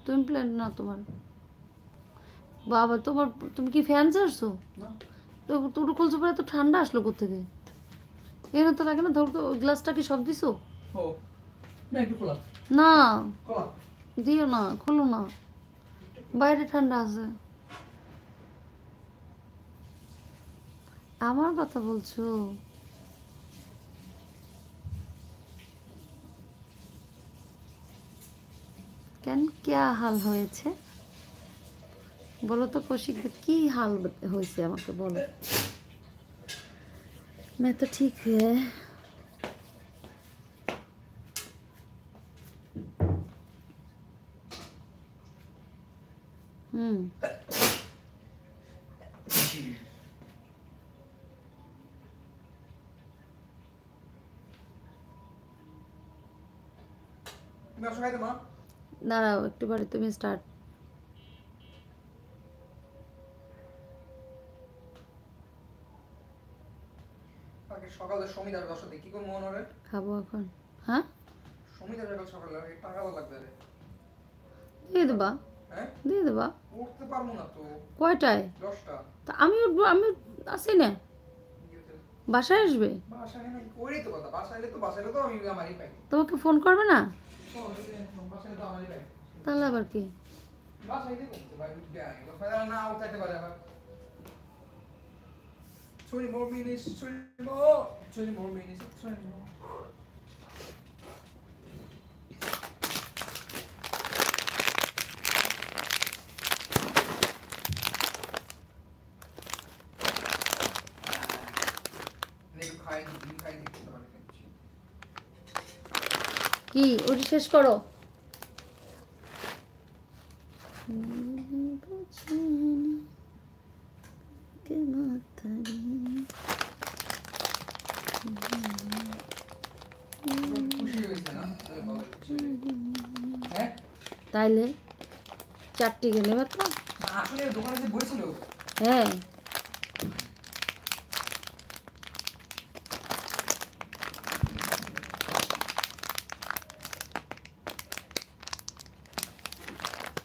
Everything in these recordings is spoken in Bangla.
তুমি প্ল্যান না তোমার বাবা তোমার তুমি কি ফ্যান চাচ্ছো তো তোর খুলছো পরে এত ঠান্ডা আসলো কোথেকে এর তো লাগে না ধর তো ওই গ্লাসটা কি সব দিছো না দিও না খুলো না বাইরে ঠান্ডা আছে আমার কথা বলছো কেন क्या हाल হয়েছে বলো তো কৌশিক কি হাল হয়েছে আমাকে বলো मैं तो ठीक है দাঁড়াও একটু পরে তুমি স্টার্ট সকালে সমিতার বাসাতে কি করব মনে হয় খাবো এখন হ্যাঁ সমিতার সকালে টাকা লাগবে রে দিয়ে দেবা হ্যাঁ দিয়ে দেবা উঠতে পারবো না তো কয়টায় 10টা তা আমি উঠবো আমি আসি না বাসায় আসবে বাসায় না কইরে তো কথা বাসায় তো আমি আমারই পাই তোমাকে ফোন করবে না বাসায় তো আমারই পাই তাহলে আবার কি বাসায় তো ভাই উঠবে আগে ফায়দা না উঠাইতে পারে আবার 20 more minutes 20 more minutes 20 more কি ওটা শেষ করো তাইলে 4টি গেলে মাত্র আসলে দোকানে যে বইছিল হ্যাঁ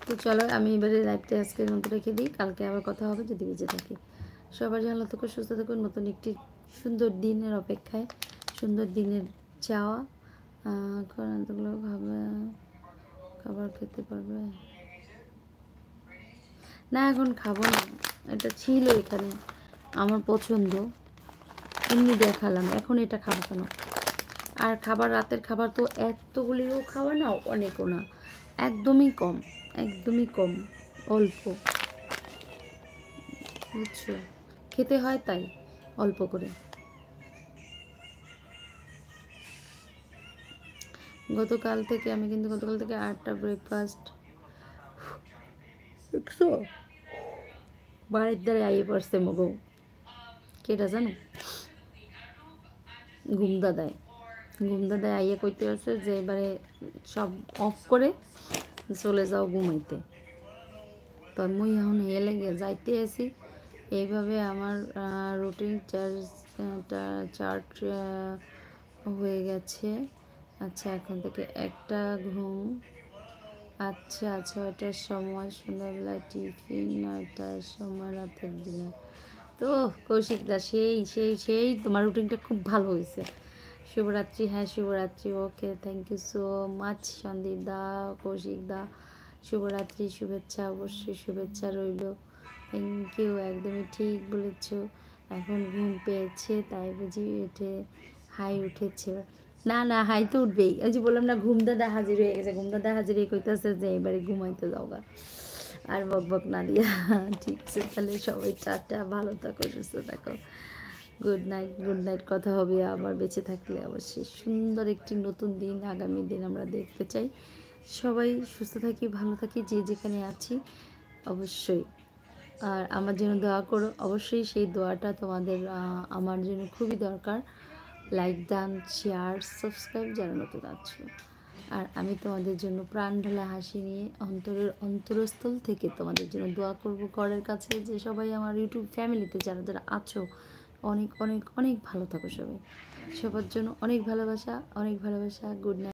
তো চলো আমি এবারে লাইভটা আজকের মতো রেখে দিই কালকে আবার কথা হবে যদি বেঁচে থাকি সবার ভালো থাকুন সুস্থ থাকুন নতুন একটি সুন্দর দিনের অপেক্ষায় সুন্দর দিনের চাওয়া এতগুলো খাবার খেতে পারবে না এখন খাবো না এটা ছিল এখানে আমার পছন্দ এমনি দেখালাম এখন এটা খাবো কেন আর খাবার রাতের খাবার তো এতগুলিও খাওয়া না অনেকও না একদমই কম অল্প বুঝছো খেতে হয় তাই অল্প করে গতকাল থেকে 8টা ব্রেকফাস্ট দেখছো বাড়ির দ্বারে আইয়ে পড়ছে মগো কেটা জানো ঘুমদাদায় আইয়ে কইতে আছে যে এবারে সব অফ করে চলে যাও ঘুমাইতে তো মুই এখন লেগে যাইতে আছি এইভাবে আমার রুটিন চার্ট হয়ে গেছে আচ্ছা এখন থেকে একটা ঘুম আচ্ছা 6টার সময় সন্ধ্যাবেলায় টিফিন 9টার সময় রাতের ডিনার তো কৌশিকদা সেই তোমার রুটিনটা খুব ভালো হয়েছে শুভরাত্রি হ্যাঁ শুভরাত্রি okay thank you so much Sandeep da Kaushik da শুভরাত্রি শুভেচ্ছা অবশ্যই শুভেচ্ছা রইল থ্যাংক ইউ একদমই ঠিক বলেছ এখন ঘুম পেয়েছে তাই বুঝি হাই উঠেছে না হাই তো উঠবেই ওই যে বললাম না ঘুমদাদা হাজির হয়ে গেছে ঘুমদাদা হাজির হয়ে কইতেছে যে এবারে ঘুমাইতে যাওগা আর বক না দিয়া ঠিক আছে তাহলে সবাই টাটা ভালো থাকো সুস্থ থাকো গুড নাইট কথা হবে আবার বেঁচে থাকলে অবশ্যই সুন্দর একটি নতুন দিন আগামী দিন আমরা দেখতে চাই সবাই সুস্থ থাকি ভালো থাকি যে যেখানে আছি অবশ্যই আর আমার জন্য দোয়া করো অবশ্যই সেই দোয়াটা তোমাদের আমার জন্য খুবই দরকার লাইক দান শেয়ার সাবস্ক্রাইব যারা নতুন আছো আর আমি তোমাদের জন্য প্রাণ ঢালা হাসি নিয়ে অন্তরস্থল থেকে তোমাদের জন্য দোয়া করব গড়ের কাছে যে সবাই আমার ইউটিউব ফ্যামিলিতে যারা যারা আছো অনেক অনেক অনেক ভালো থাকো সবাই সবার জন্য অনেক ভালোবাসা গুড নাইট